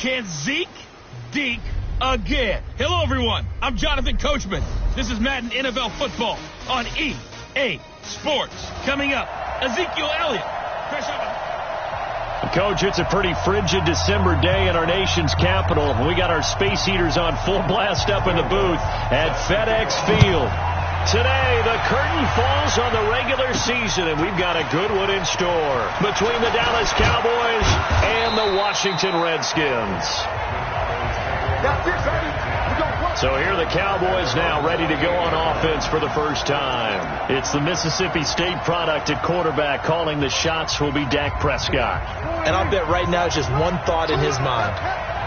Can Zeke deke again? Hello, everyone. I'm Jonathan Coachman. This is Madden NFL Football on EA Sports. Coming up, Ezekiel Elliott. Coach, it's a pretty frigid December day in our nation's capital. We got our space heaters on full blast up in the booth at FedEx Field. Today, the curtain falls on the regular season, and we've got a good one in store between the Dallas Cowboys and the Washington Redskins. So here are the Cowboys now ready to go on offense for the first time. It's the Mississippi State product at quarterback. Calling the shots will be Dak Prescott. And I'll bet right now it's just one thought in his mind.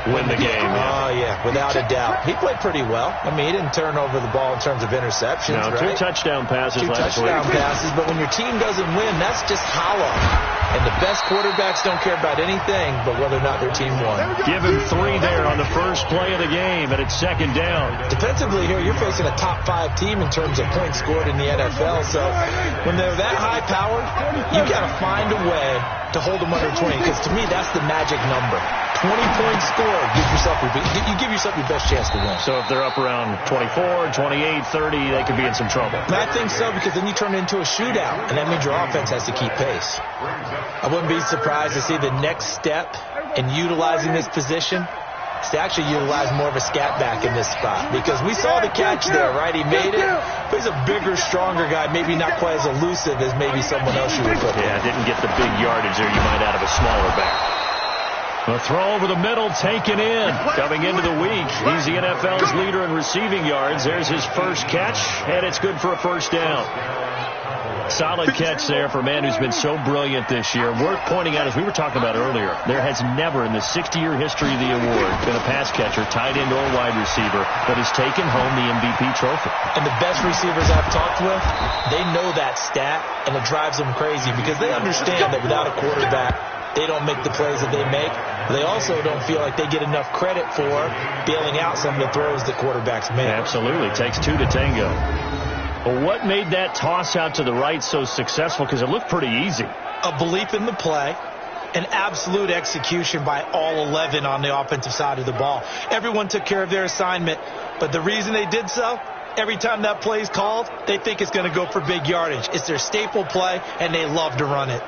Win the game. Oh, yeah, without a doubt. He played pretty well. I mean, he didn't turn over the ball in terms of interceptions, no, right? 2 touchdown passes last week. 2 touchdown passes, but when your team doesn't win, that's just hollow. And the best quarterbacks don't care about anything but whether or not their team won. Give him 3 there on the first play of the game, and it's second down. Defensively here, you're facing a top 5 team in terms of points scored in the NFL. So when they're that high powered, you got to find a way to hold them under 20, because to me, that's the magic number. 20 points scored, you give yourself your best chance to win. So if they're up around 24, 28, 30, they could be in some trouble. And I think so, because then you turn it into a shootout, and that means your offense has to keep pace. I wouldn't be surprised to see the next step in utilizing this position is to actually utilize more of a scat back in this spot, because we saw the catch there, right? He made it, but he's a bigger, stronger guy, maybe not quite as elusive as maybe someone else you would put in. Yeah, didn't get the big yardage there you might out of a smaller back. A throw over the middle, taken in. Coming into the week, he's the NFL's leader in receiving yards. There's his first catch, and it's good for a first down. Solid catch there for a man who's been so brilliant this year. Worth pointing out, as we were talking about earlier, there has never in the 60-year history of the award been a pass catcher, tight end or wide receiver that has taken home the MVP trophy. And the best receivers I've talked with, they know that stat, and it drives them crazy because they understand that without a quarterback, they don't make the plays that they make. They also don't feel like they get enough credit for bailing out some of the throws that quarterbacks make. Absolutely. Takes 2 to tango. Well, what made that toss out to the right so successful? Because it looked pretty easy. A belief in the play, an absolute execution by all 11 on the offensive side of the ball. Everyone took care of their assignment, but the reason they did so, every time that play is called, they think it's going to go for big yardage. It's their staple play, and they love to run it.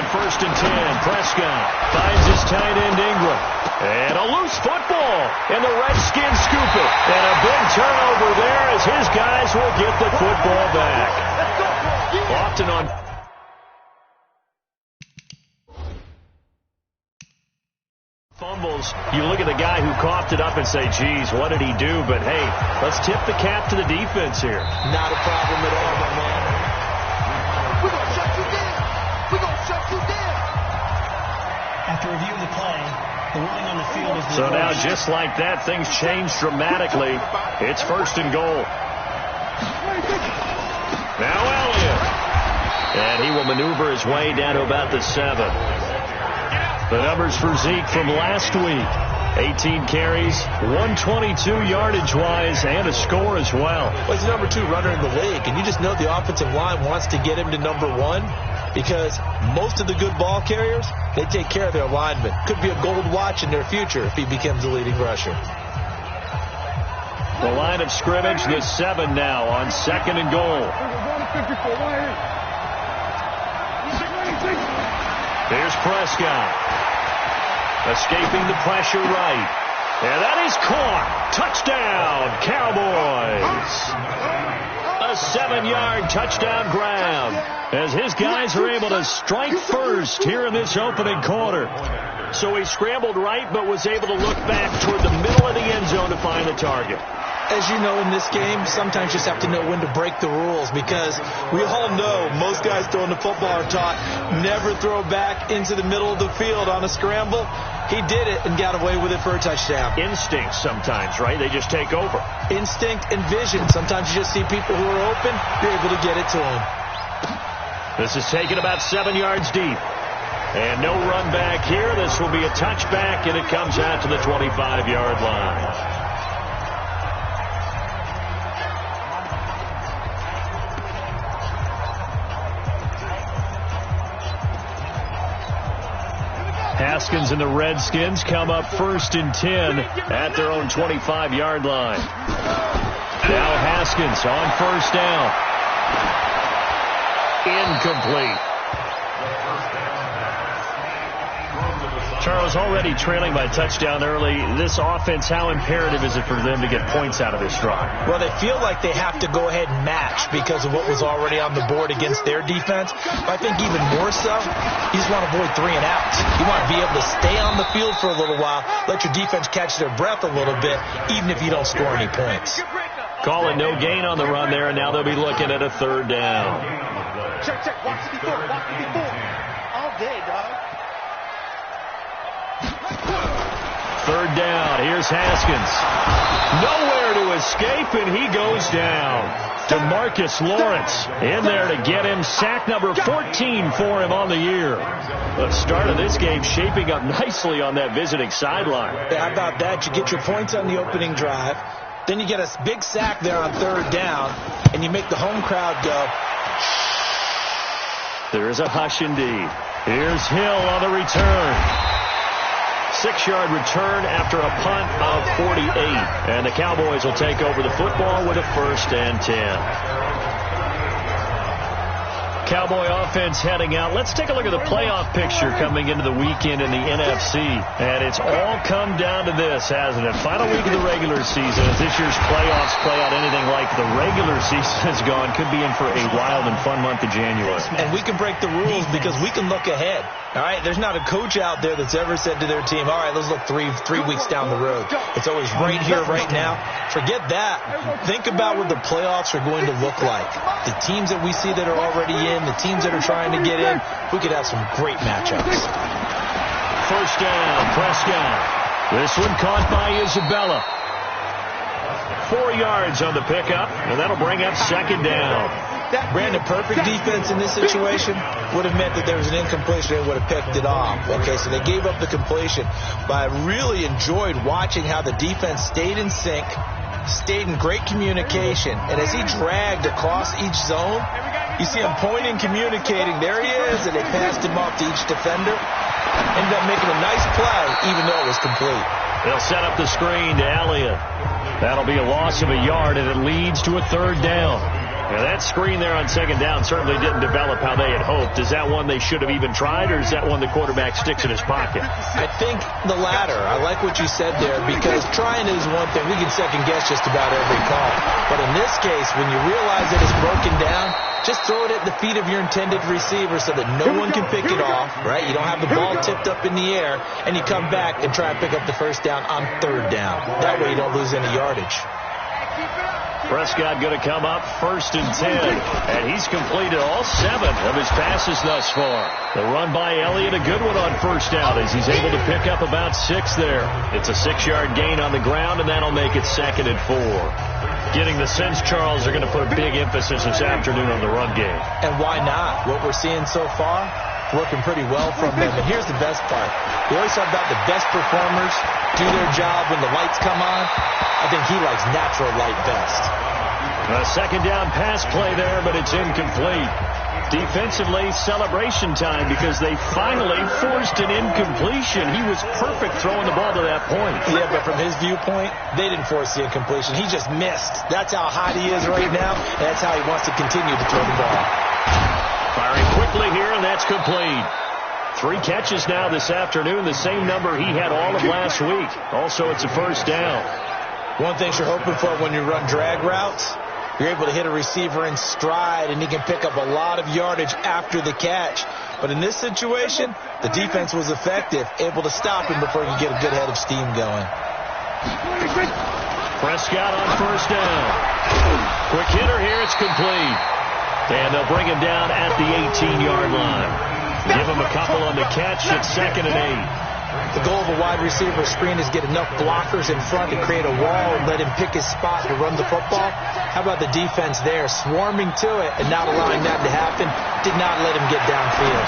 First and 10, Prescott finds his tight end Ingram. And a loose football, and the Redskins scoop it. And a big turnover there as his guys will get the football back. Often on fumbles, you look at the guy who coughed it up and say, geez, what did he do? But hey, let's tip the cap to the defense here. Not a problem at all, my man. We're going to shut you down. We're going to shut you down. After reviewing the play, the ruling on the field is... So now, just like that, things change dramatically. It's first and goal. Now Elliott. And he will maneuver his way down to about the 7. The numbers for Zeke from last week. 18 carries, 122 yardage-wise, and a score as well. Well, he's the number 2 runner in the league, and you just know the offensive line wants to get him to number 1 because most of the good ball carriers, they take care of their linemen. Could be a gold watch in their future if he becomes the leading rusher. The line of scrimmage, the 7 now on second and goal. Here's Prescott. Escaping the pressure right. And that is caught. Touchdown, Cowboys. A 7-yard touchdown grab as his guys are able to strike first here in this opening quarter. So he scrambled right but was able to look back toward the middle of the end zone to find the target. As you know, in this game, sometimes you just have to know when to break the rules because we all know most guys throwing the football are taught never throw back into the middle of the field on a scramble. He did it and got away with it for a touchdown. Instinct sometimes, right? They just take over. Instinct and vision. Sometimes you just see people who are open, you're able to get it to them. This is taken about 7 yards deep. And no run back here. This will be a touchback, and it comes out to the 25-yard line. Haskins and the Redskins come up 1st and 10 at their own 25-yard line. Now Haskins on 1st down. Incomplete. Charles, already trailing by touchdown early. This offense, how imperative is it for them to get points out of this drive? Well, they feel like they have to go ahead and match because of what was already on the board against their defense. But I think even more so, you just want to avoid 3 and outs. You want to be able to stay on the field for a little while, let your defense catch their breath a little bit, even if you don't score any points. Call it no gain on the run there, and now they'll be looking at a 3rd down. Check. Watch the before. All day, dog. 3rd down. Here's Haskins. Nowhere to escape, and he goes down. DeMarcus Lawrence in there to get him. Sack number 14 for him on the year. The start of this game shaping up nicely on that visiting sideline. Yeah, how about that? You get your points on the opening drive. Then you get a big sack there on 3rd down, and you make the home crowd go. There's a hush indeed. Here's Hill on the return. 6-yard return after a punt of 48. And the Cowboys will take over the football with a 1st and 10. Cowboy offense heading out. Let's take a look at the playoff picture coming into the weekend in the NFC. And it's all come down to this, hasn't it? Final week of the regular season. As this year's playoffs play out anything like the regular season has gone, could be in for a wild and fun month of January. And we can break the rules because we can look ahead. All right, there's not a coach out there that's ever said to their team, all right, let's look three weeks down the road. It's always right here, right now. Forget that. Think about what the playoffs are going to look like. The teams that we see that are already in, the teams that are trying to get in, we could have some great matchups. 1st down, Prescott. This one caught by Isabella. 4 yards on the pickup, and that'll bring up 2nd down. Brandon, perfect defense in this situation would have meant that there was an incompletion. They would have picked it off. Okay, so they gave up the completion. But I really enjoyed watching how the defense stayed in sync, stayed in great communication. And as he dragged across each zone, you see him pointing, communicating. There he is, and they passed him off to each defender. Ended up making a nice play, even though it was complete. They'll set up the screen to Elliott. That'll be a loss of a yard, and it leads to a 3rd down. Now, that screen there on 2nd down certainly didn't develop how they had hoped. Is that one they should have even tried, or is that one the quarterback sticks in his pocket? I think the latter. I like what you said there, because trying is one thing. We can second-guess just about every call. But in this case, when you realize that it's broken down, just throw it at the feet of your intended receiver so that no one can pick it off, right? You don't have the ball tipped up in the air, and you come back and try and pick up the 1st down on 3rd down. That way you don't lose any yardage. Prescott going to come up 1st and 10, and he's completed all 7 of his passes thus far. The run by Elliott, a good one on 1st down as he's able to pick up about 6 there. It's a 6-yard gain on the ground, and that'll make it 2nd and 4. Getting the sense, Charles, are going to put a big emphasis this afternoon on the run game. And why not? What we're seeing so far, working pretty well from them. And here's the best part. We always talk about the best performers do their job when the lights come on. I think he likes natural light best. A 2nd down pass play there, but it's incomplete. Defensively, celebration time because they finally forced an incompletion. He was perfect throwing the ball to that point. Yeah, but from his viewpoint, they didn't force the incompletion. He just missed. That's how hot he is right now, and that's how he wants to continue to throw the ball. Firing quickly here, and that's complete. 3 catches now this afternoon, the same number he had all of last week. Also, it's a 1st down. One thing you're hoping for when you run drag routes, you're able to hit a receiver in stride, and he can pick up a lot of yardage after the catch. But in this situation, the defense was effective, able to stop him before he could get a good head of steam going. Prescott on 1st down. Quick hitter here, it's complete. And they'll bring him down at the 18-yard line. Give him a couple on the catch at 2nd and 8. The goal of a wide receiver screen is get enough blockers in front to create a wall and let him pick his spot to run the football. How about the defense there, swarming to it and not allowing that to happen? Did not let him get downfield.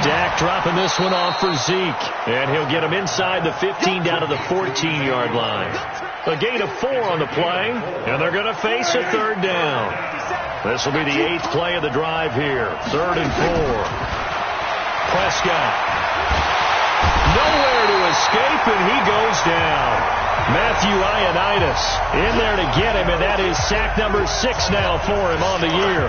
Dak dropping this one off for Zeke. And he'll get him inside the 15 down to the 14-yard line. A gain of 4 on the play, and they're going to face a third down. This will be the 8th play of the drive here. 3rd and 4. Prescott. Nowhere to escape, and he goes down. Matthew Ioannidis in there to get him, and that is sack number 6 now for him on the year.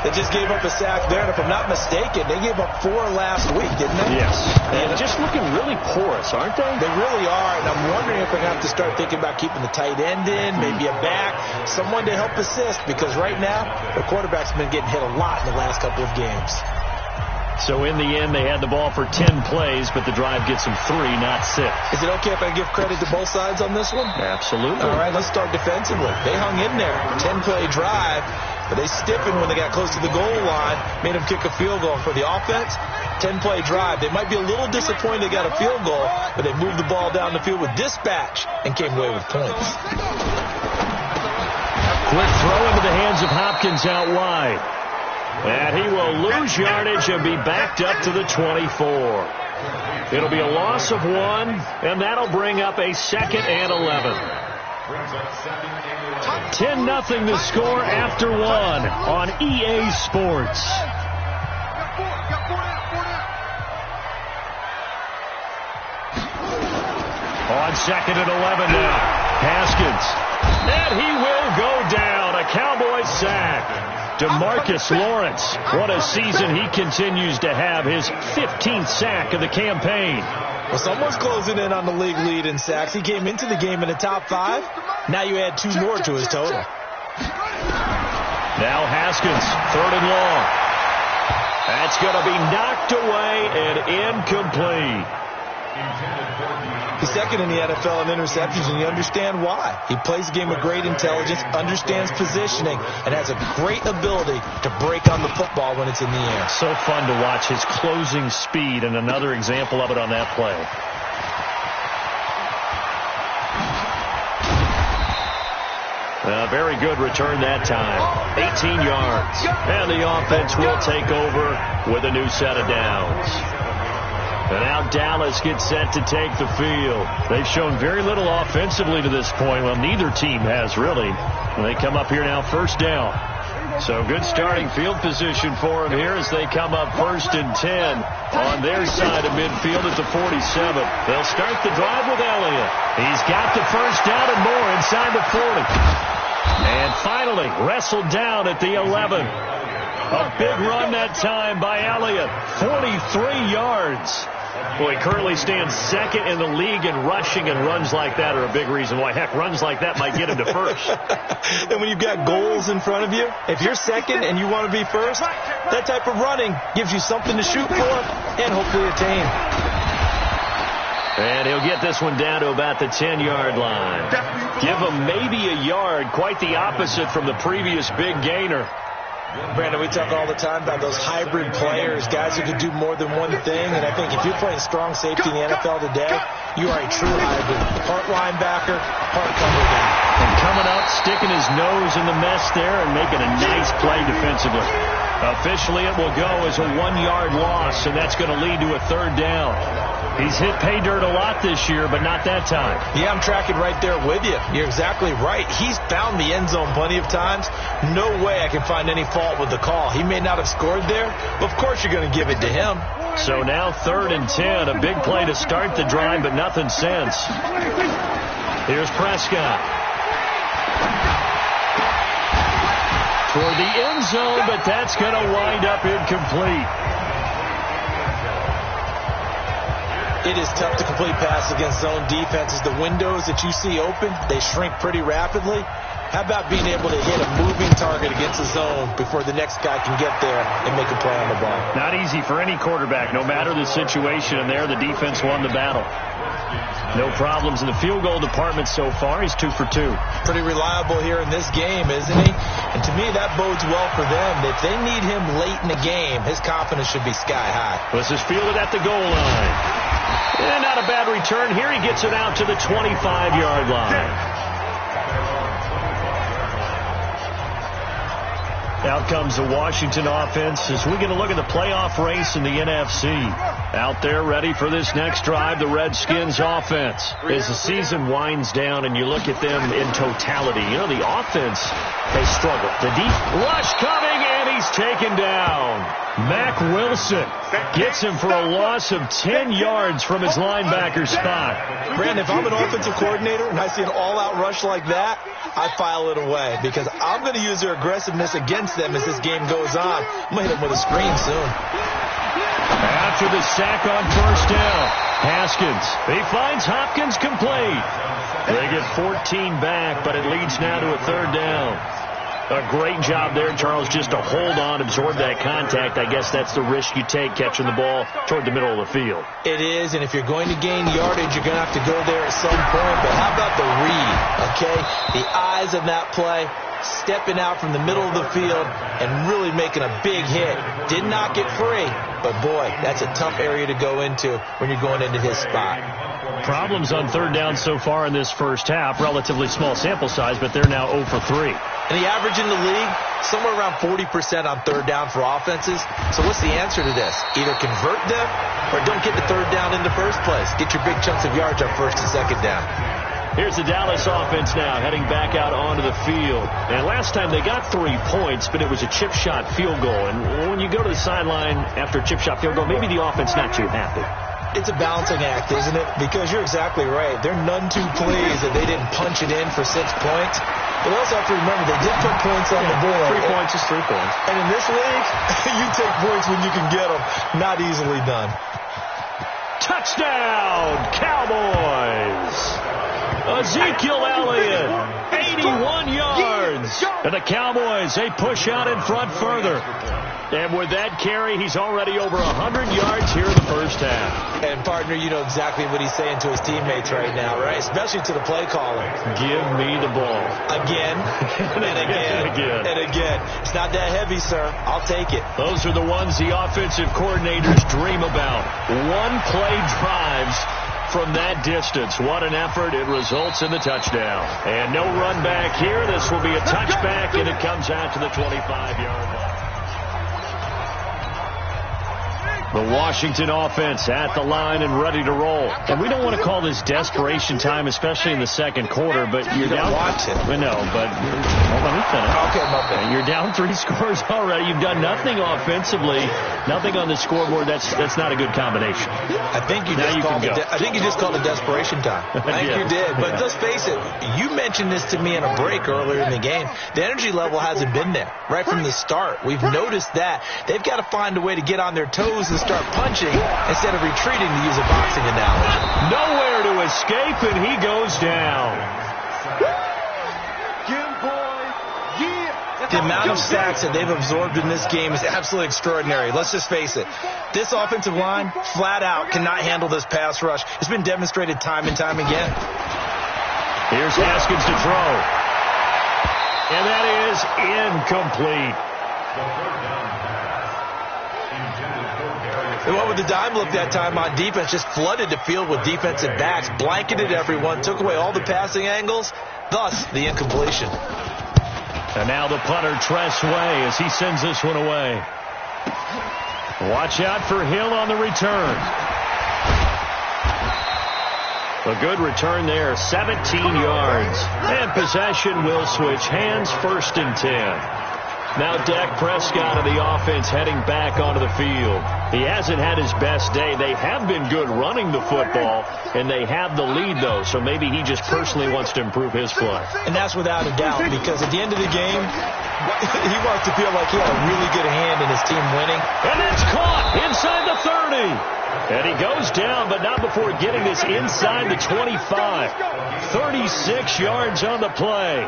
They just gave up a sack there, and if I'm not mistaken, they gave up 4 last week, didn't they? Yes. And just looking really porous, aren't they? They really are, and I'm wondering if they're going to have to start thinking about keeping the tight end in, maybe a back, someone to help assist, because right now, the quarterback's been getting hit a lot in the last couple of games. So in the end, they had the ball for 10 plays, but the drive gets them 3, not 6. Is it okay if I give credit to both sides on this one? Absolutely. All right, let's start defensively. They hung in there. 10-play drive, but they stiffened when they got close to the goal line, made them kick a field goal. For the offense, 10-play drive. They might be a little disappointed they got a field goal, but they moved the ball down the field with dispatch and came away with points. Quick throw into the hands of Hopkins out wide. And he will lose yardage and be backed up to the 24. It'll be a loss of 1, and that'll bring up a 2nd and 11. 10-0 the score after 1 on EA Sports. On 2nd and 11 now. Haskins. And he will go down. A Cowboy sack. DeMarcus Lawrence, what a season he continues to have, his 15th sack of the campaign. Well, someone's closing in on the league lead in sacks. He came into the game in the top 5. Now you add 2 more to his total. Now Haskins, 3rd and long. That's going to be knocked away and incomplete. He's 2nd in the NFL in interceptions, and you understand why. He plays the game with great intelligence, understands positioning, and has a great ability to break on the football when it's in the air. So fun to watch his closing speed, and another example of it on that play. Very good return that time. 18 yards. And the offense will take over with a new set of downs. And now Dallas gets set to take the field. They've shown very little offensively to this point. Well, neither team has really. And they come up here now 1st down. So good starting field position for them here as they come up 1st and 10 on their side of midfield at the 47. They'll start the drive with Elliott. He's got the 1st down and more inside the 40. And finally wrestled down at the 11. A big run that time by Elliott. 43 yards. Well, he currently stands 2nd in the league in rushing, and runs like that are a big reason why. Heck, runs like that might get him to 1st. And when you've got goals in front of you, if you're 2nd and you want to be 1st, that type of running gives you something to shoot for and hopefully attain. And he'll get this one down to about the 10-yard line. Give him maybe a yard, quite the opposite from the previous big gainer. Brandon, we talk all the time about those hybrid players, guys who can do more than one thing. And I think if you're playing strong safety in the NFL today, you are a true hybrid. Part linebacker, part cover guy. And coming up, sticking his nose in the mess there and making a nice play defensively. Officially, it will go as a 1-yard loss, and that's going to lead to a 3rd down. He's hit pay dirt a lot this year, but not that time. Yeah, I'm tracking right there with you. You're exactly right. He's found the end zone plenty of times. No way I can find any fault with the call. He may not have scored there, but of course you're going to give it to him. So now 3rd and 10, a big play to start the drive, but nothing since. Here's Prescott. For the end zone, but that's going to wind up incomplete. It is tough to complete passes against zone defenses. The windows that you see open, they shrink pretty rapidly. How about being able to hit a moving target against the zone before the next guy can get there and make a play on the ball? Not easy for any quarterback, no matter the situation. And there, the defense won the battle. No problems in the field goal department so far. He's 2 for 2. Pretty reliable here in this game, isn't he? And to me, that bodes well for them. If they need him late in the game, his confidence should be sky high. This is fielded at the goal line. And not a bad return. Here he gets it out to the 25-yard line. Out comes the Washington offense as we get a look at the playoff race in the NFC. Out there ready for this next drive, the Redskins offense. As the season winds down and you look at them in totality, you know, the offense has struggled. The deep rush coming, and he's taken down. Mack Wilson gets him for a loss of 10 yards from his linebacker spot. Brandon, if I'm an offensive coordinator and I see an all-out rush like that, I file it away because I'm going to use their aggressiveness against them as this game goes on. I'm going to hit them with a screen soon. After the sack on first down, Haskins, he finds Hopkins complete. They get 14 back, but it leads now to a third down. A great job there, Charles, just to hold on, absorb that contact. I guess that's the risk you take catching the ball toward the middle of the field. It is, and if you're going to gain yardage, you're going to have to go there at some point. But how about the read, okay? The eyes of that play, stepping out from the middle of the field and really making a big hit. Did not get free, but boy, that's a tough area to go into when you're going into his spot. Problems on third down so far in this first half. Relatively small sample size, but they're now 0 for 3. And the average in the league, somewhere around 40% on third down for offenses. So what's the answer to this? Either convert them or don't get the third down in the first place. Get your big chunks of yards on first and second down. Here's the Dallas offense now heading back out onto the field. And last time they got 3 points, but it was a chip shot field goal. And when you go to the sideline after a chip shot field goal, maybe the offense not too happy. It's a balancing act, isn't it? Because you're exactly right. They're none too pleased that they didn't punch it in for 6 points. But also have to remember, they did put points on the board. 3 points is 3 points. And in this league, you take points when you can get them. Not easily done. Touchdown, Cowboys! Ezekiel Elliott, 81 yards. And the Cowboys, they push out in front further. And with that carry, he's already over 100 yards here in the first half. And, partner, you know exactly what he's saying to his teammates right now, right? Especially to the play caller. Give me the ball. Again, and again, and again. It's not that heavy, sir. I'll take it. Those are the ones the offensive coordinators dream about. One-play drives from that distance. What an effort. It results in the touchdown. And no run back here. This will be a touchback, and it comes out to the 25-yard line. The Washington offense at the line and ready to roll. And we don't want to call this desperation time, especially in the second quarter, but you're down. Watch it. No, but hold on, let me finish. Okay, my bad. You're down 3 scores already. You've done nothing offensively, nothing on the scoreboard. That's not a good combination. I think you just called it desperation time. I think you did. But let's face it, you mentioned this to me in a break earlier in the game. The energy level hasn't been there right from the start. We've noticed that. They've got to find a way to get on their toes and start punching instead of retreating, to use a boxing analogy. Nowhere to escape, and he goes down. The amount of sacks that they've absorbed in this game is absolutely extraordinary. Let's just face it. This offensive line, flat out, cannot handle this pass rush. It's been demonstrated time and time again. Here's Haskins to throw. And that is incomplete. They went with the dime look that time on defense, just flooded the field with defensive backs, blanketed everyone, took away all the passing angles, thus the incompletion. And now the punter, Tress Way, as he sends this one away. Watch out for Hill on the return. A good return there, 17 yards. And possession will switch hands, 1st and 10. Now Dak Prescott of the offense heading back onto the field. He hasn't had his best day. They have been good running the football, and they have the lead, though, so maybe he just personally wants to improve his play. And that's without a doubt, because at the end of the game, he wants to feel like he had a really good hand in his team winning. And it's caught inside the 30. And he goes down, but not before getting this inside the 25. 36 yards on the play.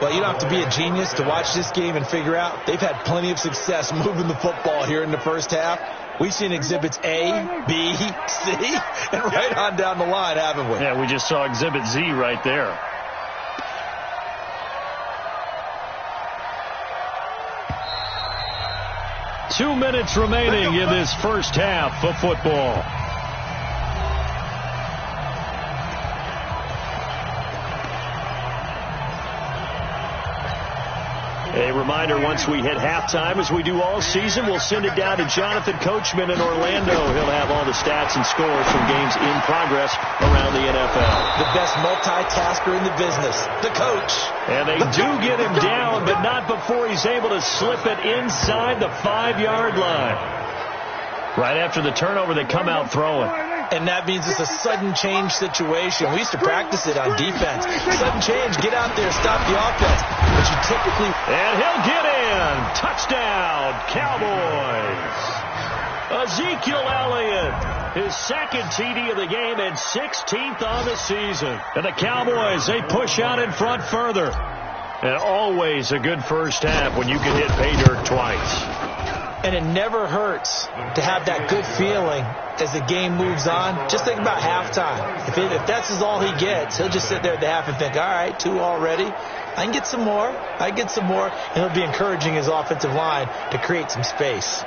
Well, you don't have to be a genius to watch this game and figure out they've had plenty of success moving the football here in the first half. We've seen exhibits A, B, C, and right on down the line, haven't we? Yeah, we just saw exhibit Z right there. Two minutes remaining in this first half of football. A reminder, once we hit halftime, as we do all season, we'll send it down to Jonathan Coachman in Orlando. He'll have all the stats and scores from games in progress around the NFL. The best multitasker in the business, the coach. And they do get him down, but not before he's able to slip it inside the 5-yard line. Right after the turnover, they come out throwing. And that means it's a sudden change situation. We used to practice it on defense. Sudden change, get out there, stop the offense. But you typically... And he'll get in. Touchdown, Cowboys. Ezekiel Elliott, his second TD of the game and 16th on the season. And the Cowboys, they push out in front further. And always a good first half when you can hit pay dirt twice. And it never hurts to have that good feeling as the game moves on. Just think about halftime. If that's all he gets, he'll just sit there at the half and think, all right, 2 already. I can get some more. And he'll be encouraging his offensive line to create some space.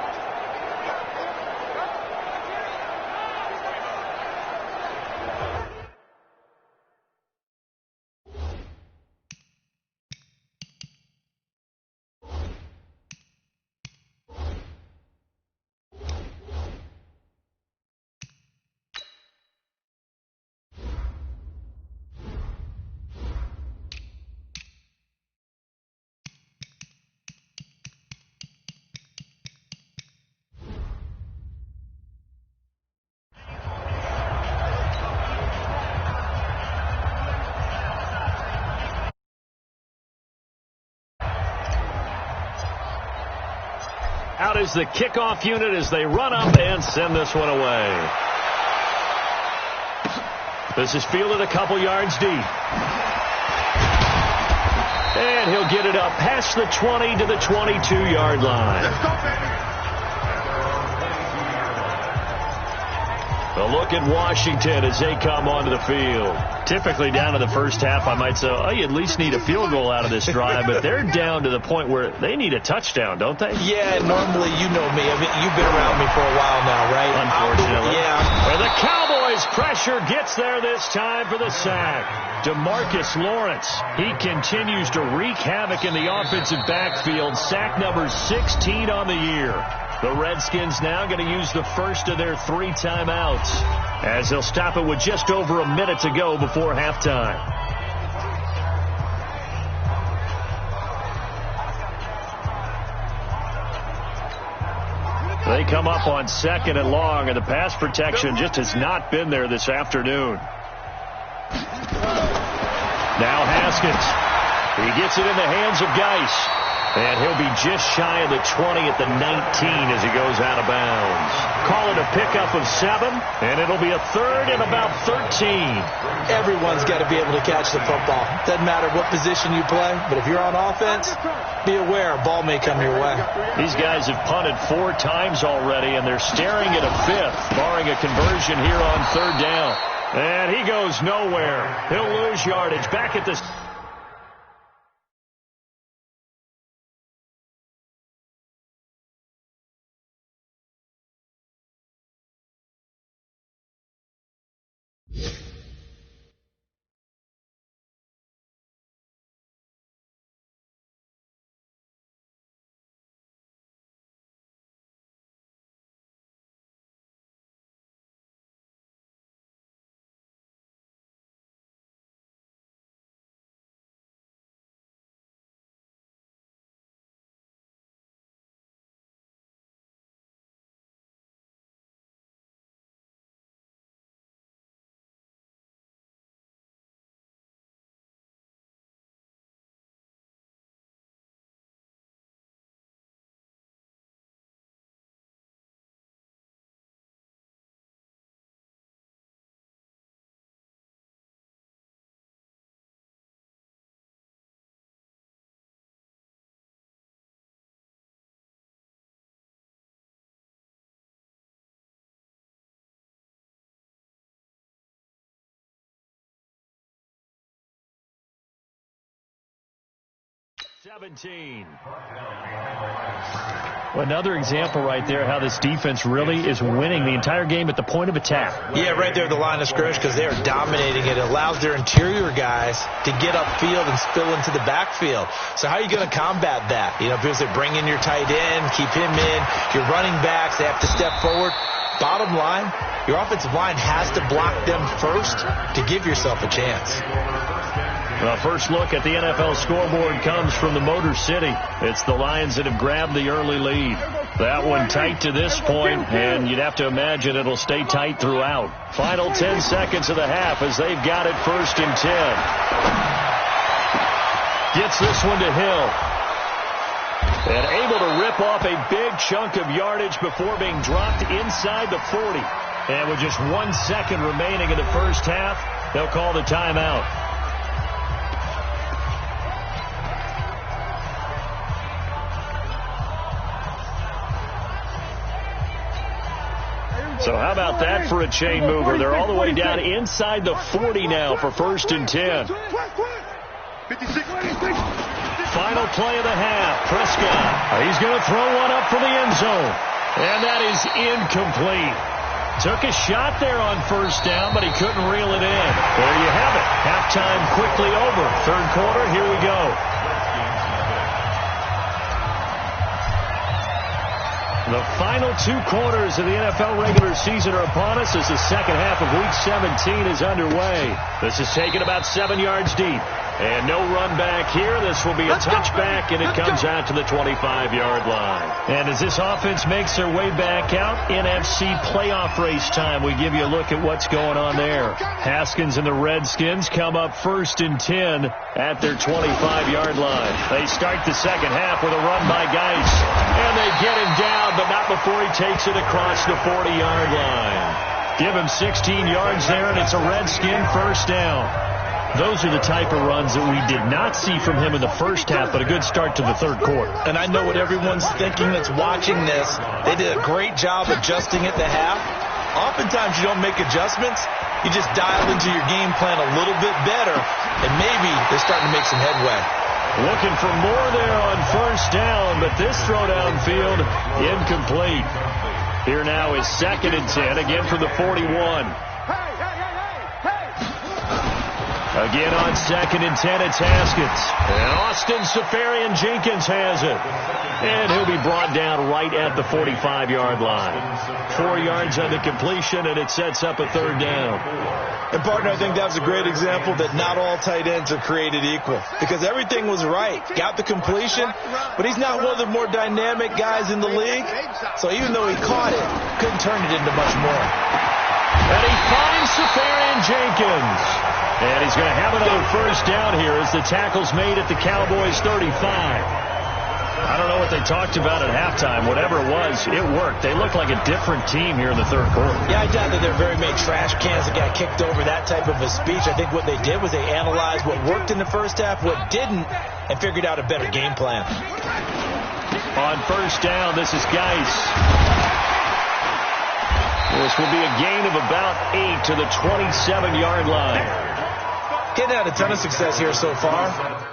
Out is the kickoff unit as they run up and send this one away. This is fielded a couple yards deep. And he'll get it up past the 20 to the 22-yard line. A look at Washington as they come onto the field. Typically down to the first half, I might say, oh, you at least need a field goal out of this drive, but they're down to the point where they need a touchdown, don't they? Yeah, normally, you know me. I mean, you've been around me for a while now, right? Unfortunately. Yeah. And the Cowboys pressure gets there this time for the sack. DeMarcus Lawrence, he continues to wreak havoc in the offensive backfield. Sack number 16 on the year. The Redskins now going to use the first of their 3 timeouts as they'll stop it with just over a minute to go before halftime. They come up on 2nd and long, and the pass protection just has not been there this afternoon. Now Haskins. He gets it in the hands of Geis. And he'll be just shy of the 20 at the 19 as he goes out of bounds. Call it a pickup of 7, and it'll be a 3rd and about 13. Everyone's got to be able to catch the football. Doesn't matter what position you play, but if you're on offense, be aware a ball may come your way. These guys have punted 4 times already, and they're staring at a 5th, barring a conversion here on 3rd down. And he goes nowhere. He'll lose yardage back at the 17. Another example right there how this defense really is winning the entire game at the point of attack. Yeah, right there at the line of scrimmage because they are dominating it. It allows their interior guys to get upfield and spill into the backfield. So how are you going to combat that? You know, people say bring in your tight end, keep him in. Your running backs, they have to step forward. Bottom line, your offensive line has to block them first to give yourself a chance. The first look at the NFL scoreboard comes from the Motor City. It's the Lions that have grabbed the early lead. That one tight to this point, and you'd have to imagine it'll stay tight throughout. Final 10 seconds of the half as they've got it 1st and 10. Gets this one to Hill. And able to rip off a big chunk of yardage before being dropped inside the 40. And with just 1 second remaining in the first half, they'll call the timeout. So how about that for a chain mover? They're all the way down inside the 40 now for 1st and 10. Final play of the half. Prescott. He's going to throw one up for the end zone. And that is incomplete. Took a shot there on 1st down, but he couldn't reel it in. There you have it. Halftime quickly over. 3rd quarter, here we go. The final 2 quarters of the NFL regular season are upon us as the second half of Week 17 is underway. This is taken about 7 yards deep. And no run back here. This will be a touchback, and it comes out to the 25-yard line. And as this offense makes their way back out, NFC playoff race time, we give you a look at what's going on there. Haskins and the Redskins come up 1st and 10 at their 25-yard line. They start the second half with a run by Geis, and they get him down, but not before he takes it across the 40-yard line. Give him 16 yards there, and it's a Redskin 1st down. Those are the type of runs that we did not see from him in the first half, but a good start to the 3rd quarter. And I know what everyone's thinking that's watching this. They did a great job adjusting at the half. Oftentimes you don't make adjustments. You just dial into your game plan a little bit better, and maybe they're starting to make some headway. Looking for more there on 1st down, but this throw downfield incomplete. Here now is 2nd and 10, again from the 41. Again on 2nd and 10, it's Haskins. And Austin Seferian-Jenkins has it. And he'll be brought down right at the 45-yard line. 4 yards on the completion, and it sets up a 3rd down. And, partner, I think that was a great example that not all tight ends are created equal. Because everything was right. Got the completion, but he's not one of the more dynamic guys in the league. So even though he caught it, couldn't turn it into much more. And he finds Seferian-Jenkins. And he's going to have another 1st down here as the tackle's made at the Cowboys' 35. I don't know what they talked about at halftime. Whatever it was, it worked. They look like a different team here in the 3rd quarter. Yeah, I doubt that there are very many trash cans that got kicked over, that type of a speech. I think what they did was they analyzed what worked in the first half, what didn't, and figured out a better game plan. On 1st down, this is Geis. This will be a gain of about 8 to the 27-yard line. Getting out a ton of success here so far.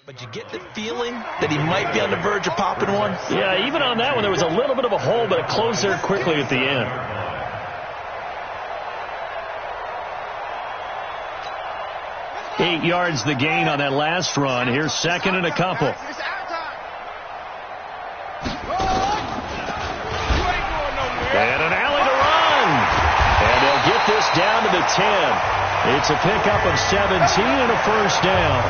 But you get the feeling that he might be on the verge of popping one. Yeah, even on that one, there was a little bit of a hole, but it closed there quickly at the end. Eight yards the gain on that last run. Here's 2nd and a couple. And an alley to run. And they'll get this down to the the 10. It's a pickup of 17 and a first down.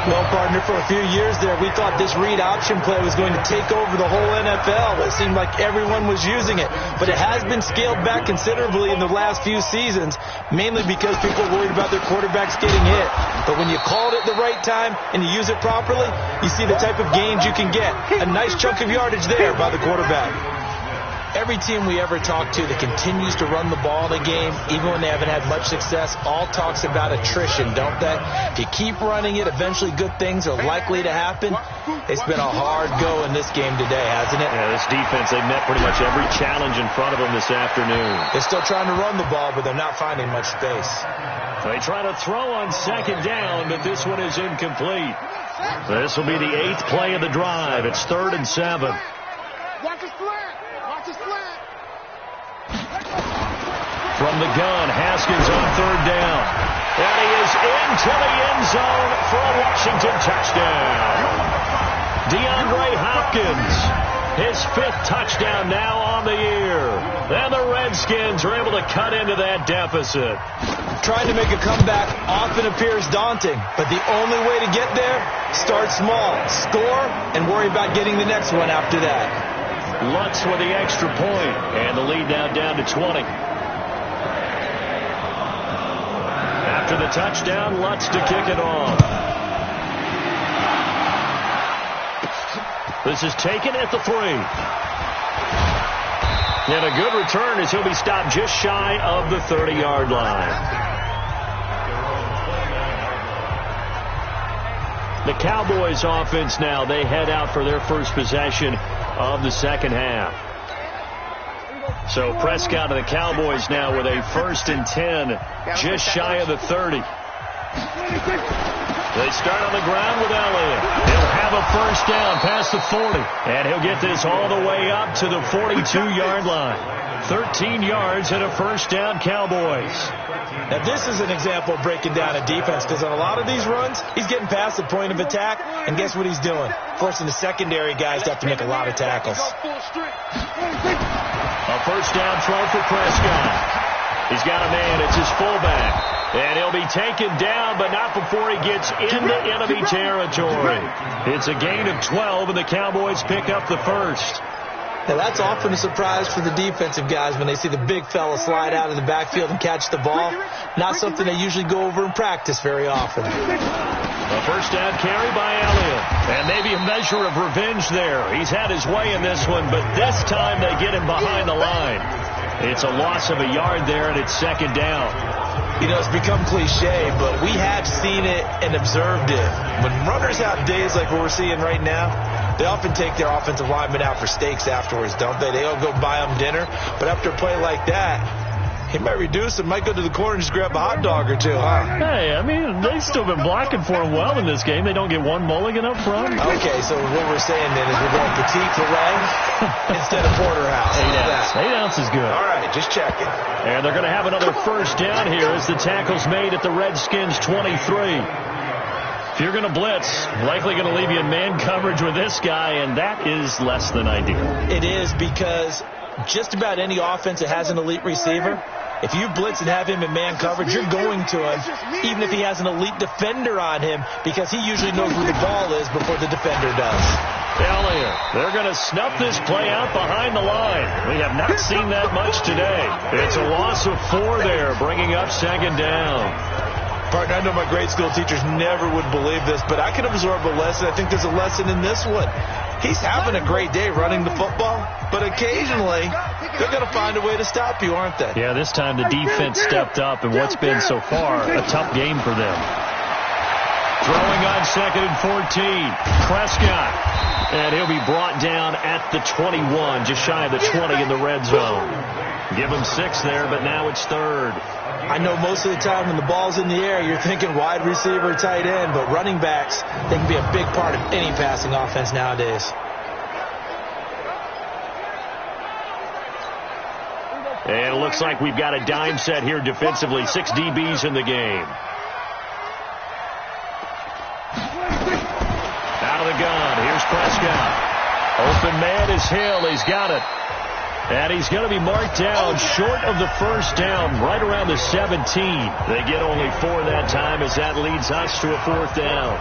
Well, partner, for a few years there, we thought this read option play was going to take over the whole NFL. It seemed like everyone was using it. But it has been scaled back considerably in the last few seasons, mainly because people are worried about their quarterbacks getting hit. But when you call it at the right time and you use it properly, you see the type of gains you can get. A nice chunk of yardage there by the quarterback. Every team we ever talk to that continues to run the ball in a game, even when they haven't had much success, all talks about attrition, don't they? If you keep running it, eventually good things are likely to happen. It's been a hard go in this game today, hasn't it? Yeah, this defense, they've met pretty much every challenge in front of them this afternoon. They're still trying to run the ball, but they're not finding much space. They try to throw on second down, but this one is incomplete. This will be the 8th play of the drive. It's 3rd and 7. Watch his flat. Watch his flat. From the gun, Haskins on 3rd down. And he is into the end zone for a Washington touchdown. DeAndre Hopkins, his 5th touchdown now on the year. And the Redskins are able to cut into that deficit. Trying to make a comeback often appears daunting, but the only way to get there, start small, score, and worry about getting the next one after that. Lutz with the extra point, and the lead now down to 20. After the touchdown, Lutz to kick it off. This is taken at the 3. And a good return as he'll be stopped just shy of the 30-yard line. The Cowboys offense now, they head out for their first possession of the second half. So Prescott and the Cowboys now with a 1st and 10, just shy of the 30. They start on the ground with Elliott. He'll have a first down past the 40. And he'll get this all the way up to the 42-yard line. 13 yards and a first down, Cowboys. Now, this is an example of breaking down a defense, because on a lot of these runs, he's getting past the point of attack, and guess what he's doing? Forcing the secondary guys to have to make a lot of tackles. A first down throw for Prescott. He's got a man. It's his fullback. And he'll be taken down, but not before he gets into enemy territory. It's a gain of 12, and the Cowboys pick up the first. Now, that's often a surprise for the defensive guys when they see the big fella slide out of the backfield and catch the ball. Not something they usually go over in practice very often. A first down carry by Elliott. And maybe a measure of revenge there. He's had his way in this one, but this time they get him behind the line. It's a loss of a yard there, and it's second down. You know, it's become cliche, but we have seen it and observed it. When runners have days like what we're seeing right now, they often take their offensive linemen out for steaks afterwards, don't they? They all go buy them dinner. But after a play like that, he might reduce and might go to the corner and just grab a hot dog or two, huh? Hey, I mean, they've still been blocking for him well in this game. They don't get one mulligan up front. Okay, so what we're saying then is we're going petite filet instead of porterhouse. 8 ounce is good. All right, just checking. And they're going to have another first down here as the tackle's made at the Redskins 23. If you're going to blitz, likely going to leave you in man coverage with this guy, and that is less than ideal. It is, because just about any offense that has an elite receiver, if you blitz and have him in man coverage, you're going to him, even if he has an elite defender on him, because he usually knows where the ball is before the defender does. Elliott, they're going to snuff this play out behind the line. We have not seen that much today. It's a loss of 4 there, bringing up second down. Partner, I know my grade school teachers never would believe this, but I can absorb a lesson. I think there's a lesson in this one. He's having a great day running the football, but occasionally they're going to find a way to stop you, aren't they? Yeah, this time the defense stepped up in what's been so far a tough game for them. Throwing on 2nd and 14, Prescott. And he'll be brought down at the 21, just shy of the 20 in the red zone. Give him 6 there, but now it's 3rd. I know most of the time when the ball's in the air, you're thinking wide receiver, tight end, but running backs, they can be a big part of any passing offense nowadays. And it looks like we've got a dime set here defensively. 6 DBs in the game. Out of the gun. Here's Prescott. Open man is Hill. He's got it. And he's going to be marked down short of the first down, right around the 17. They get only 4 that time as that leads us to a 4th down.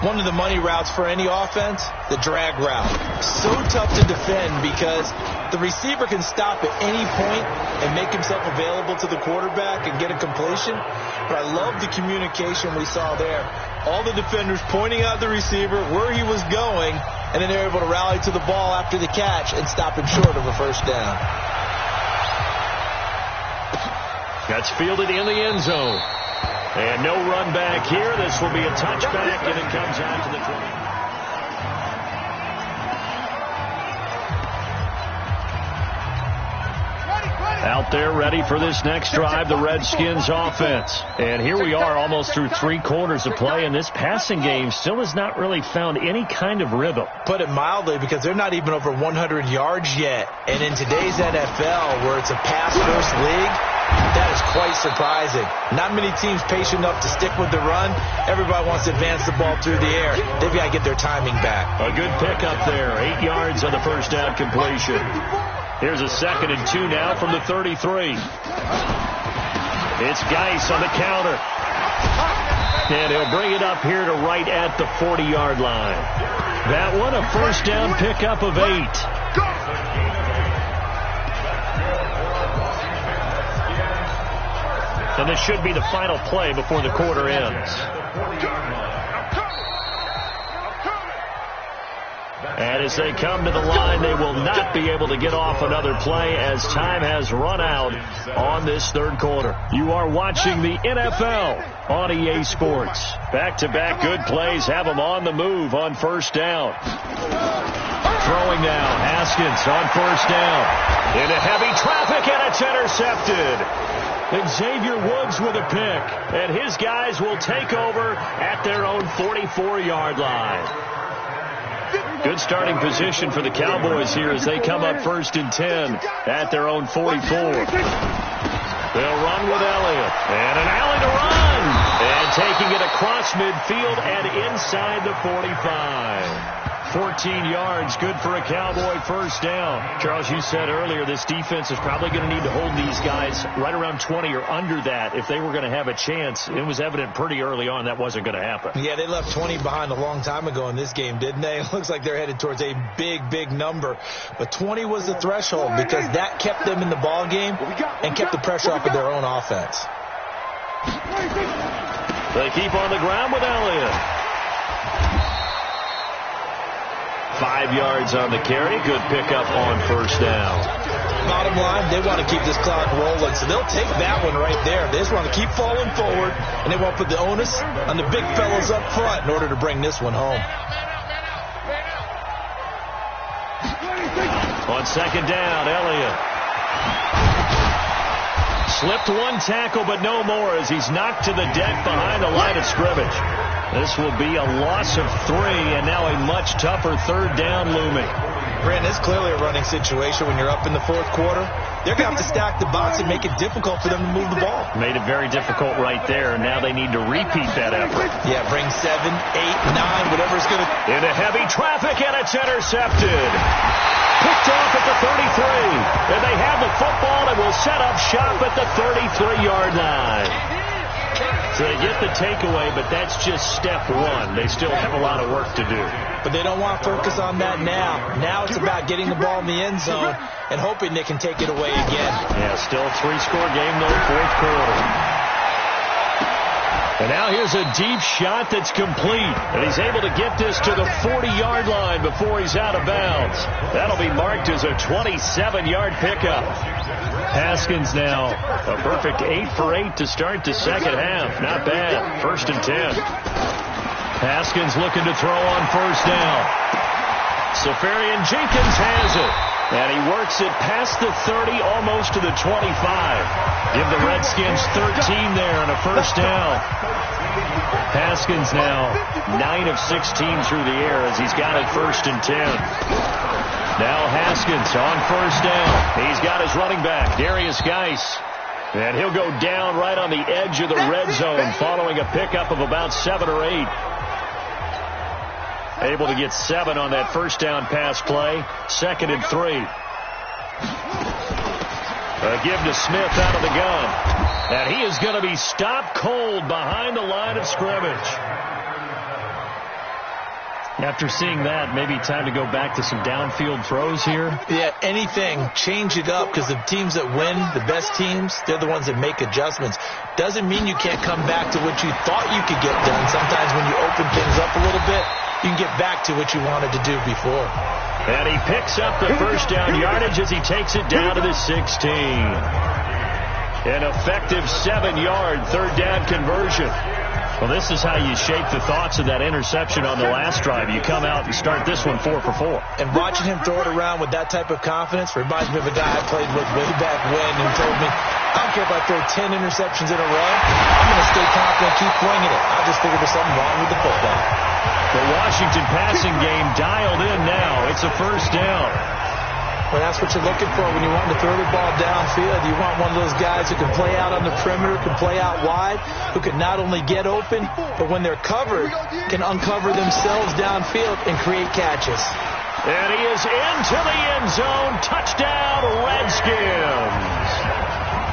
One of the money routes for any offense, the drag route. So tough to defend because the receiver can stop at any point and make himself available to the quarterback and get a completion. But I love the communication we saw there. All the defenders pointing out the receiver, where he was going, and then they're able to rally to the ball after the catch and stop him short of a first down. That's fielded in the end zone. And no run back here. This will be a touchback, and it comes out to the 20. Out there ready for this next drive, the Redskins offense. And here we are almost through 3 quarters of play, and this passing game still has not really found any kind of rhythm. Put it mildly, because they're not even over 100 yards yet. And in today's NFL, where it's a pass-first league, that is quite surprising. Not many teams patient enough to stick with the run. Everybody wants to advance the ball through the air. They've got to get their timing back. A good pickup there. 8 yards on the first down completion. Here's a 2nd and 2 now from the 33. It's Geis on the counter. And he'll bring it up here to right at the 40-yard line. That one, a first down pickup of 8. And this should be the final play before the quarter ends. And as they come to the line, they will not be able to get off another play as time has run out on this 3rd quarter. You are watching the NFL on EA Sports. Back-to-back good plays have them on the move on first down. Throwing now, Haskins on first down. Into heavy traffic, and it's intercepted. Xavier Woods with a pick, and his guys will take over at their own 44-yard line. Good starting position for the Cowboys here as they come up 1st and 10 at their own 44. They'll run with Elliott, and an alley to run, and taking it across midfield and inside the 45. 14 yards, good for a Cowboy first down. Charles, you said earlier this defense is probably going to need to hold these guys right around 20 or under that if they were going to have a chance. It was evident pretty early on that wasn't going to happen. Yeah, they left 20 behind a long time ago in this game, didn't they? It looks like they're headed towards a big number. But 20 was the threshold because that kept them in the ball game and kept the pressure off of their own offense. They keep on the ground with Elliott. 5 yards on the carry. Good pickup on first down. Bottom line, they want to keep this clock rolling, so they'll take that one right there. They just want to keep falling forward, and they won't put the onus on the big fellas up front in order to bring this one home. On second down, Elliott. Slipped one tackle, but no more as he's knocked to the deck behind the line of scrimmage. This will be a loss of 3, and now a much tougher 3rd down looming. Brandon, it's clearly a running situation when you're up in the 4th quarter. They're going to have to stack the box and make it difficult for them to move the ball. Made it very difficult right there. Now they need to repeat that effort. Yeah, bring 7, 8, 9, whatever it's going to... Into heavy traffic, and it's intercepted. Picked off at the 33. And they have the football and will set up shop at the 33-yard line. So they get the takeaway, but that's just step 1. They still have a lot of work to do. But they don't want to focus on that now. Now it's about getting the ball in the end zone and hoping they can take it away again. Yeah, still a 3-score game, though, 4th quarter. And now here's a deep shot that's complete. And he's able to get this to the 40-yard line before he's out of bounds. That'll be marked as a 27-yard pickup. Haskins now a perfect 8 for 8 to start the second half. Not bad. 1st and 10. Haskins looking to throw on first down. Safarian Jenkins has it. And he works it past the 30, almost to the 25. Give the Redskins 13 there and a first down. Haskins now 9 of 16 through the air as he's got it 1st and 10. Now Haskins on first down. He's got his running back, Darius Geis. And he'll go down right on the edge of the red zone following a pickup of about 7 or 8. Able to get 7 on that first down pass play. 2nd and 3. A give to Smith out of the gun. And he is going to be stopped cold behind the line of scrimmage. After seeing that, maybe time to go back to some downfield throws here. Yeah, anything. Change it up, because the teams that win, the best teams, they're the ones that make adjustments. Doesn't mean you can't come back to what you thought you could get done. Sometimes when you open things up a little bit, you can get back to what you wanted to do before. And he picks up the first down yardage as he takes it down to the 16. An effective 7-yard third down conversion. Well, this is how you shake the thoughts of that interception on the last drive. You come out and start this one 4 for 4. And watching him throw it around with that type of confidence reminds me of a guy I played with way back when who told me, I don't care if I throw 10 interceptions in a row, I'm going to stay confident, keep winging it. I just figured there's something wrong with the football. The Washington passing game dialed in now. It's a first down. Well, that's what you're looking for when you want to throw the ball downfield. You want one of those guys who can play out on the perimeter, can play out wide, who can not only get open, but when they're covered, can uncover themselves downfield and create catches. And he is into the end zone. Touchdown, Redskins.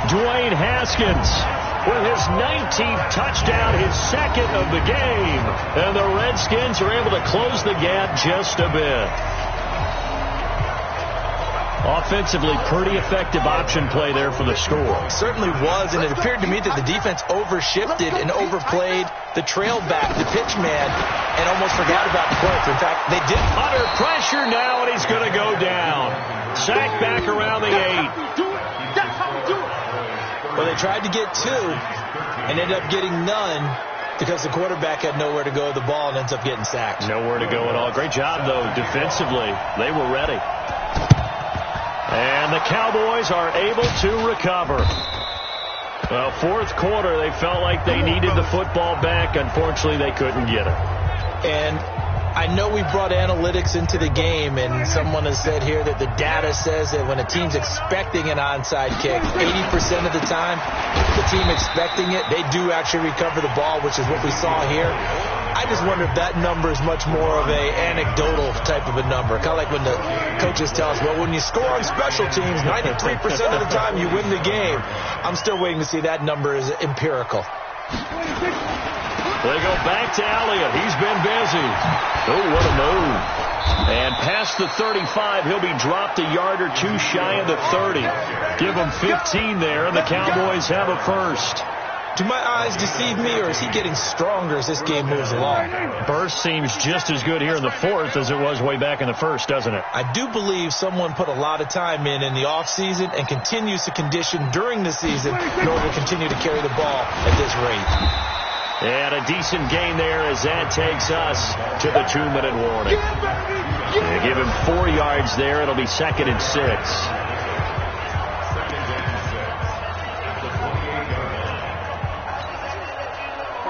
Dwayne Haskins with his 19th touchdown, his second of the game. And the Redskins are able to close the gap just a bit. Offensively, pretty effective option play there for the score. Certainly was, and it appeared to me that the defense overshifted and overplayed the trail back, the pitch man, and almost forgot about the points. In fact, they did. Under pressure now, and he's going to go down. Sacked back around the 8. Well, they tried to get 2 and ended up getting none because the quarterback had nowhere to go with the ball and ends up getting sacked. Nowhere to go at all. Great job, though, defensively. They were ready. And the Cowboys are able to recover. Well, fourth quarter, they felt like they needed the football back. Unfortunately, they couldn't get it. And I know we brought analytics into the game, and someone has said here that the data says that when a team's expecting an onside kick, 80% of the time, the team expecting it, they do actually recover the ball, which is what we saw here. I just wonder if that number is much more of a anecdotal type of a number. Kind of like when the coaches tell us, well, when you score on special teams, 93% of the time you win the game. I'm still waiting to see that number is empirical. They go back to Elliott. He's been busy. Oh, what a move. And past the 35, he'll be dropped a yard or two shy of the 30. Give him 15 there, and the Cowboys have a first. Do my eyes deceive me, or is he getting stronger as this game moves along? Burst seems just as good here in the fourth as it was way back in the first, doesn't it? I do believe someone put a lot of time in the offseason and continues to condition during the season in order to continue to carry the ball at this rate. And a decent gain there as that takes us to the 2-minute warning. They give him 4 yards there. It'll be 2nd and 6.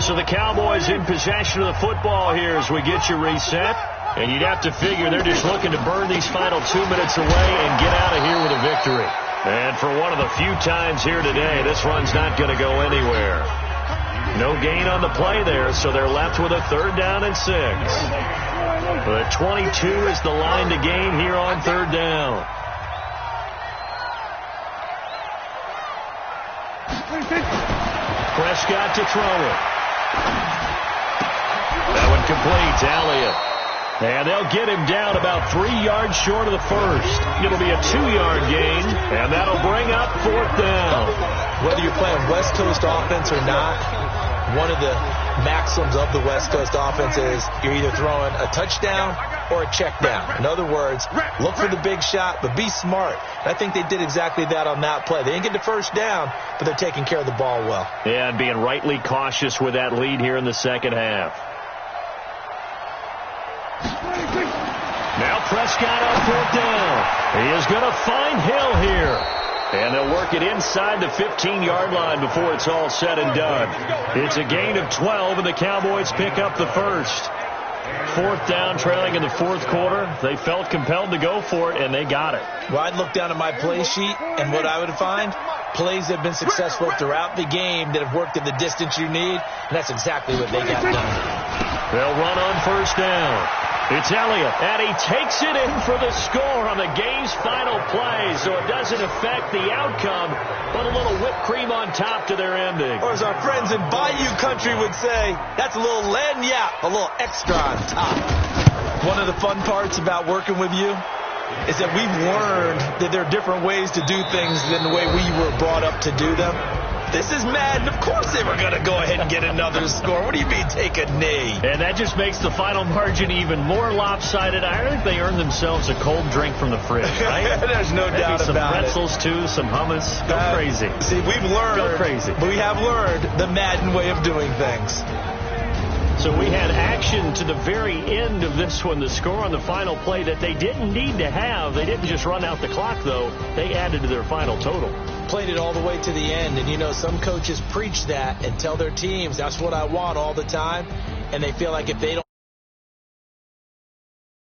So the Cowboys in possession of the football here as we get you reset. And you'd have to figure they're just looking to burn these final 2 minutes away and get out of here with a victory. And for one of the few times here today, this run's not going to go anywhere. No gain on the play there, so they're left with a 3rd down and 6. But 22 is the line to gain here on 3rd down. Prescott to throw it. That one complete to Elliott. And they'll get him down about 3 yards short of the first. It'll be a 2-yard gain, and that'll bring up 4th down. Whether you're playing West Coast offense or not, one of the maxims of the West Coast offense is you're either throwing a touchdown or a check down. In other words, look for the big shot, but be smart. I think they did exactly that on that play. They didn't get the first down, but they're taking care of the ball well. Yeah, and being rightly cautious with that lead here in the second half. Now Prescott on 4th down. He is going to find Hill here. And they'll work it inside the 15-yard line before it's all said and done. It's a gain of 12, and the Cowboys pick up the first. 4th down, trailing in the 4th quarter. They felt compelled to go for it, and they got it. Well, I'd look down at my play sheet, and what I would find, Plays have been successful throughout the game that have worked at the distance you need, and that's exactly what they got done. They'll run on first down. It's Elliott, and he takes it in for the score on the game's final play, so it doesn't affect the outcome, but a little whipped cream on top to their ending. Or as our friends in Bayou Country would say, that's a little lagniappe, a little extra on top. One of the fun parts about working with you is that we've learned that there are different ways to do things than the way we were brought up to do them. This is Madden. Of course they were going to go ahead and get another score. What do you mean take a knee? And that just makes the final margin even more lopsided. I think they earned themselves a cold drink from the fridge, right? There's no doubt some about pretzels, too, some hummus. Go crazy. See, we've learned. Go crazy. We have learned the Madden way of doing things. So we had action to the very end of this one, the score on the final play that they didn't need to have. They didn't just run out the clock, though. They added to their final total. Played it all the way to the end, and, you know, some coaches preach that and tell their teams, that's what I want all the time, and they feel like if they don't